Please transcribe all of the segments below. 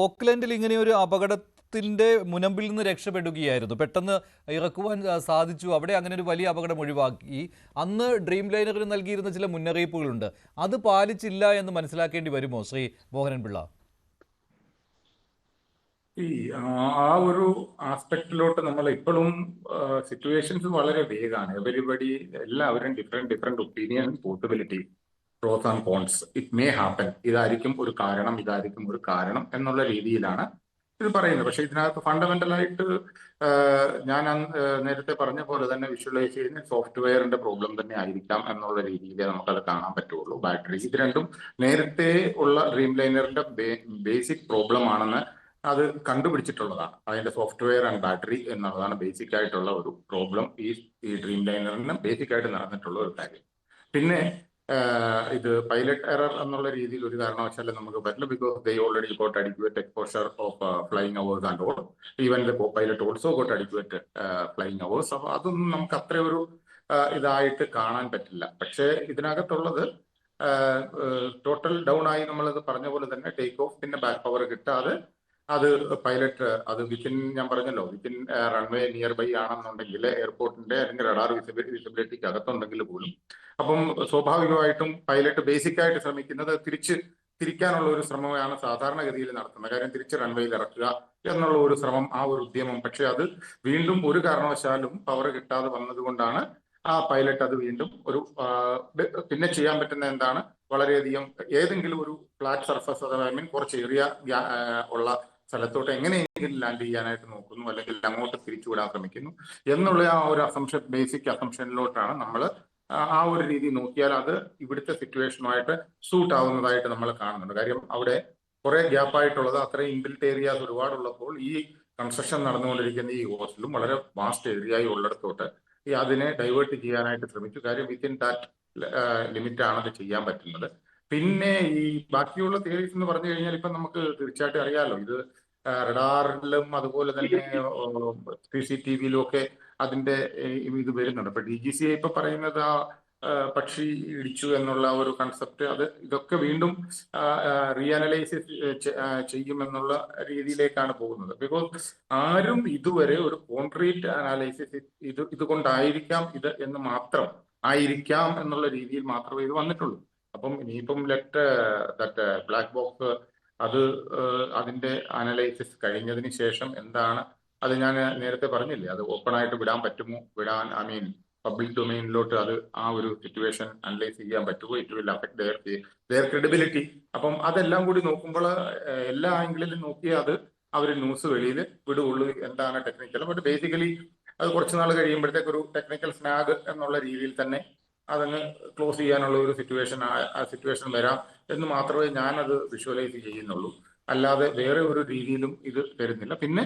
ഓക്ലൻഡിൽ ഇങ്ങനെ ഒരു അപകടത്തിന്റെ മുനമ്പിൽ നിന്ന് രക്ഷപ്പെടുകയായിരുന്നു. പെട്ടെന്ന് ഇറക്കുവാൻ സാധിച്ചു. അവിടെ അങ്ങനെ ഒരു വലിയ അപകടം ഒഴിവാക്കി. അന്ന് ഡ്രീം ലൈനറിന് നൽകിയിരുന്ന ചില മുന്നറിയിപ്പുകളുണ്ട്. അത് പാലിച്ചില്ല എന്ന് മനസ്സിലാക്കേണ്ടി വരുമോ ശ്രീ മോഹനൻ പിള്ള? ഈ ആ ഒരു ആസ്പെക്റ്റിലോട്ട് നമ്മൾ ഇപ്പോഴും സിറ്റുവേഷൻസ് വളരെ വേഗമാണ്. എവരിബഡി എല്ലാവരും different different opinion, possibility, pros and cons, it may happen, ഇതായിരിക്കും ഒരു കാരണം, ഇതായിരിക്കും ഒരു കാരണം എന്നുള്ള രീതിയിലാണ് ഇത് പറയുന്നത്. പക്ഷെ ഇതിനകത്ത് ഫണ്ടമെന്റൽ ആയിട്ട് ഞാൻ നേരത്തെ പറഞ്ഞ പോലെ തന്നെ വിഷ്വലൈസ് ചെയ്യുന്ന സോഫ്റ്റ്വെയറിന്റെ പ്രോബ്ലം തന്നെ ആയിരിക്കാം എന്നുള്ള രീതിയിലേ നമുക്കത് കാണാൻ പറ്റുള്ളൂ. ബാറ്ററി, ഇത് രണ്ടും നേരത്തെ ഉള്ള ഡ്രീം ലൈനറിന്റെ ബേസിക് പ്രോബ്ലം ആണെന്ന് അത് കണ്ടുപിടിച്ചിട്ടുള്ളതാണ്. അതിന്റെ സോഫ്റ്റ്വെയർ ആൻഡ് ബാറ്ററി എന്നുള്ളതാണ് ബേസിക് ആയിട്ടുള്ള ഒരു പ്രോബ്ലം ഈ ഡ്രീം ലൈനറിന് ബേസിക് ആയിട്ട് നടന്നിട്ടുള്ള ഒരു കാര്യം. പിന്നെ ഇത് പൈലറ്റ് എറർ എന്നുള്ള രീതിയിൽ ഒരു കാരണവശാലും നമുക്ക് പറ്റില്ല. Because they already got adequate exposure of flying hours and all. Even the pilot also got adequate flying hours. അപ്പൊ അതൊന്നും നമുക്ക് അത്ര ഒരു ഇതായിട്ട് കാണാൻ പറ്റില്ല. പക്ഷേ ഇതിനകത്തുള്ളത് ടോട്ടൽ ഡൗൺ ആയി നമ്മളത് പറഞ്ഞ പോലെ തന്നെ ടേക്ക് ഓഫ് പിന്നെ ബാക്ക് പവർ കിട്ടാതെ അത് പൈലറ്റ് അത് വിത്തിൻ, ഞാൻ പറഞ്ഞല്ലോ, വിത്തിൻ റൺവേ നിയർ ബൈ ആണെന്നുണ്ടെങ്കിൽ എയർപോർട്ടിന്റെ അല്ലെങ്കിൽ റഡാർ വിസിബിലിറ്റിക്ക് അകത്തുണ്ടെങ്കിൽ പോലും അപ്പം സ്വാഭാവികമായിട്ടും പൈലറ്റ് ബേസിക് ആയിട്ട് ശ്രമിക്കുന്നത് തിരിക്കാനുള്ള ഒരു ശ്രമമാണ് സാധാരണഗതിയിൽ നടത്തുന്നത്. കാര്യം തിരിച്ച് റൺവേയിൽ ഇറക്കുക എന്നുള്ള ഒരു ശ്രമം, ആ ഒരു ഉദ്യമം. പക്ഷെ അത് വീണ്ടും ഒരു കാരണവശാലും പവർ കിട്ടാതെ വന്നതുകൊണ്ടാണ് ആ പൈലറ്റ് അത് വീണ്ടും ഒരു പിന്നെ ചെയ്യാൻ പറ്റുന്ന എന്താണ്, വളരെയധികം ഏതെങ്കിലും ഒരു ഫ്ലാറ്റ് സർഫസ്, അഥവാ ഐ മീൻ കുറച്ച് ഏറിയ ഉള്ള സ്ഥലത്തോട്ട് എങ്ങനെയെങ്കിലും ലാൻഡ് ചെയ്യാനായിട്ട് നോക്കുന്നു, അല്ലെങ്കിൽ അങ്ങോട്ട് തിരിച്ചുവിടാൻ ശ്രമിക്കുന്നു എന്നുള്ള ആ ഒരു അസംഷൻ, ബേസിക് അസംഷനിലോട്ടാണ് നമ്മൾ ആ ഒരു രീതി നോക്കിയാൽ അത് ഇവിടുത്തെ സിറ്റുവേഷനുമായിട്ട് സൂട്ട് ആവുന്നതായിട്ട് നമ്മൾ കാണുന്നുണ്ട്. കാര്യം അവിടെ കുറെ ഗ്യാപ്പായിട്ടുള്ളത്, അത്രയും ഇൻബിൽറ്റ് ഏരിയാസ് ഒരുപാടുള്ളപ്പോൾ ഈ കൺസ്ട്രക്ഷൻ നടന്നുകൊണ്ടിരിക്കുന്ന ഈ ഹോസ്റ്റലും വളരെ വാസ്റ്റ് ഏരിയയായി ഉള്ളിടത്തോട്ട് അതിനെ ഡൈവേർട്ട് ചെയ്യാനായിട്ട് ശ്രമിച്ചു. കാര്യം വിത്തിൻ ദാറ്റ് ലിമിറ്റ് ആണ് അത് ചെയ്യാൻ പറ്റുന്നത്. പിന്നെ ഈ ബാക്കിയുള്ള തിയറീസ് എന്ന് പറഞ്ഞു കഴിഞ്ഞാൽ ഇപ്പൊ നമുക്ക് തീർച്ചയായിട്ടും അറിയാലോ, ഇത് റഡാറിലും അതുപോലെ തന്നെ CCTVയിലും ഒക്കെ അതിന്റെ ഇത് വരുന്നുണ്ട്. ഇപ്പൊ DGCA ഇപ്പൊ പറയുന്നത് ആ പക്ഷി ഇടിച്ചു എന്നുള്ള ഒരു കൺസെപ്റ്റ്, അത് ഇതൊക്കെ വീണ്ടും റീഅനലൈസിസ് ചെയ്യുമെന്നുള്ള രീതിയിലേക്കാണ് പോകുന്നത്. ബിക്കോസ് ആരും ഇതുവരെ ഒരു കോൺക്രീറ്റ് അനാലിസിസ് ഇതുകൊണ്ടായിരിക്കാം ഇത് എന്ന് മാത്രം ആയിരിക്കാം എന്നുള്ള രീതിയിൽ മാത്രമേ ഇത് വന്നിട്ടുള്ളൂ. അപ്പം ഇനിയിപ്പം ദാറ്റ് ബ്ലാക്ക് ബോക്സ് അത് അതിന്റെ അനലൈസിസ് കഴിഞ്ഞതിന് ശേഷം എന്താണ് അത്, ഞാൻ നേരത്തെ പറഞ്ഞില്ലേ, അത് ഓപ്പൺ ആയിട്ട് വിടാൻ പറ്റുമോ, ഐ മീൻ പബ്ലിക് ഡൊമൈനിലോട്ട് അത് ആ ഒരു സിറ്റുവേഷൻ അനലൈസ് ചെയ്യാൻ പറ്റുമോ, it will affect their credibility. അപ്പം അതെല്ലാം കൂടി നോക്കുമ്പോൾ എല്ലാ ആംഗിളിലും നോക്കിയാൽ അത് അവർ ന്യൂസ് വെളിയിൽ വിടുകയുള്ളൂ എന്താണ് ടെക്നിക്കൽ. ബട്ട് ബേസിക്കലി അത് കുറച്ച് നാൾ കഴിയുമ്പോഴത്തേക്ക് ഒരു ടെക്നിക്കൽ സ്നാഗ് എന്നുള്ള രീതിയിൽ തന്നെ അതങ്ങ് ക്ലോസ് ചെയ്യാനുള്ള ഒരു സിറ്റുവേഷൻ വരാം എന്ന് മാത്രമേ ഞാനത് വിഷ്വലൈസ് ചെയ്യുന്നുള്ളൂ. അല്ലാതെ വേറെ ഒരു രീതിയിലും ഇത് വരുന്നില്ല. പിന്നെ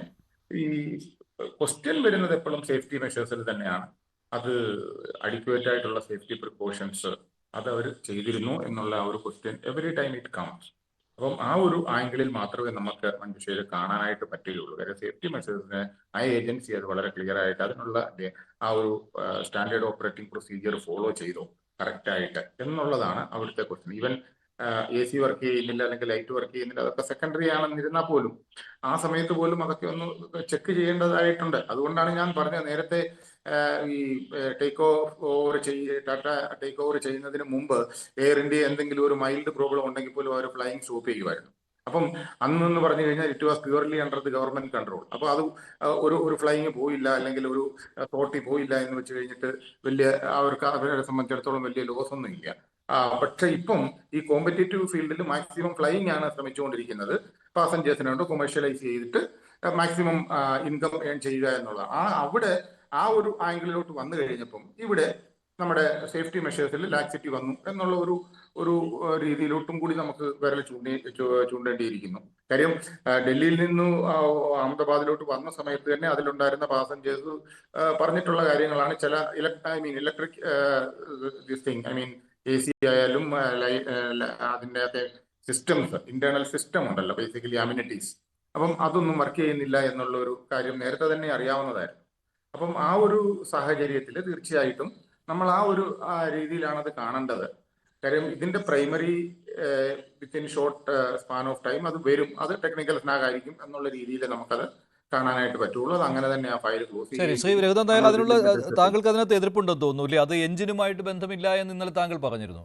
ഈ ക്വസ്റ്റ്യൻ വരുന്നത് എപ്പോഴും സേഫ്റ്റി മെഷേഴ്സിൽ തന്നെയാണ്. അത് അഡിക്വേറ്റ് ആയിട്ടുള്ള സേഫ്റ്റി പ്രിക്കോഷൻസ് അത് അവർ ചെയ്തിരുന്നു എന്നുള്ള ആ ഒരു question every time it comes. അപ്പം ആ ഒരു ആംഗിളിൽ മാത്രമേ നമുക്ക് മനുഷ്യരെ കാണാനായിട്ട് പറ്റുകയുള്ളൂ. കാര്യം സേഫ്റ്റി മെഷേഴ്സിന് ആ ഏജൻസി അത് വളരെ ക്ലിയർ ആയിട്ട് അതിനുള്ള ആ ഒരു സ്റ്റാൻഡേർഡ് ഓപ്പറേറ്റിംഗ് പ്രൊസീജിയർ ഫോളോ ചെയ്തോ കറക്റ്റ് ആയിട്ട് എന്നുള്ളതാണ് അവിടുത്തെ ക്വസ്റ്റ്യൻ. ഈവൻ AC വർക്ക് ചെയ്യുന്നില്ല അല്ലെങ്കിൽ ലൈറ്റ് വർക്ക് ചെയ്യുന്നില്ല, അതൊക്കെ സെക്കൻഡറി ആണെന്നിരുന്നാൽ പോലും ആ സമയത്ത് പോലും അതൊക്കെ ഒന്ന് ചെക്ക് ചെയ്യേണ്ടതായിട്ടുണ്ട്. അതുകൊണ്ടാണ് ഞാൻ പറഞ്ഞത് നേരത്തെ ഈ ടാറ്റ ടേക്ക് ഓവർ ചെയ്യുന്നതിന് മുമ്പ് എയർ ഇന്ത്യ എന്തെങ്കിലും ഒരു മൈൽഡ് പ്രോബ്ലം ഉണ്ടെങ്കിൽ പോലും അവർ ഫ്ലൈയിങ് സ്റ്റോപ്പ് ചെയ്യുമായിരുന്നു. അപ്പം അന്നെന്ന് പറഞ്ഞു കഴിഞ്ഞാൽ it was purely under the government control. അപ്പൊ അത് ഒരു ഫ്ലൈയിങ് പോയില്ല അല്ലെങ്കിൽ ഒരു തോട്ടി പോയില്ല എന്ന് വെച്ച് കഴിഞ്ഞിട്ട് വലിയ അവരെ സംബന്ധിച്ചിടത്തോളം വലിയ ലോസ് ഒന്നും ഇല്ല. പക്ഷെ ഇപ്പം ഈ കോമ്പറ്റേറ്റീവ് ഫീൽഡിൽ മാക്സിമം ഫ്ലൈയിങ് ആണ് ശ്രമിച്ചുകൊണ്ടിരിക്കുന്നത്. പാസഞ്ചേഴ്സിനോട് കൊമേഴ്ഷ്യലൈസ് ചെയ്തിട്ട് മാക്സിമം ഇൻകം ഏൺ ചെയ്യുക എന്നുള്ളതാണ്. അവിടെ ആ ഒരു ആംഗിളിലോട്ട് വന്നു കഴിഞ്ഞപ്പം ഇവിടെ നമ്മുടെ സേഫ്റ്റി മെഷേഴ്സിൽ ലാക്സിറ്റി വന്നു എന്നുള്ള ഒരു രീതിയിലോട്ടും കൂടി നമുക്ക് വിരൽ ചൂണ്ടേണ്ടിയിരിക്കുന്നു. കാര്യം ഡൽഹിയിൽ നിന്ന് അഹമ്മദാബാദിലോട്ട് വന്ന സമയത്ത് തന്നെ അതിലുണ്ടായിരുന്ന പാസഞ്ചേഴ്സ് പറഞ്ഞിട്ടുള്ള കാര്യങ്ങളാണ്. ചില ഇലക്ട്രിക് AC ആയാലും അതിൻ്റെ സിസ്റ്റംസ്, ഇന്റേണൽ സിസ്റ്റം ഉണ്ടല്ലോ, ബേസിക്കലി അമ്യൂണിറ്റീസ്, അപ്പം അതൊന്നും വർക്ക് ചെയ്യുന്നില്ല എന്നുള്ള ഒരു കാര്യം നേരത്തെ തന്നെ അറിയാവുന്നതായിരുന്നു. അപ്പം ആ ഒരു സാഹചര്യത്തിൽ തീർച്ചയായിട്ടും നമ്മൾ ആ ഒരു രീതിയിലാണ് അത് കാണേണ്ടത്. കാര്യം ഇതിന്റെ primary within short span of time അത് വരും, അത് ടെക്നിക്കൽ സ്നാഗ് ആയിരിക്കും എന്നുള്ള രീതിയിൽ നമുക്കത് കാണാനായിട്ട് പറ്റുള്ളൂ. അത് അങ്ങനെ തന്നെ ആ ഫയൽ ക്ലോസ് ശരി, ചെയ്യുകയും ശ്രീ ചെയ്യും. രഘുനാഥ് നായർ, നമ്മൾ അതിനുള്ള ഇതിന്റെ ഡിസ്കഷൻ താങ്കൾക്ക് അതിനകത്ത് എതിർപ്പുണ്ടെന്ന് തോന്നുന്നു അല്ലേ? അത് എഞ്ചിനുമായിട്ട് ബന്ധമില്ല എന്ന് ഇന്നലെ താങ്കൾ പറഞ്ഞിരുന്നു.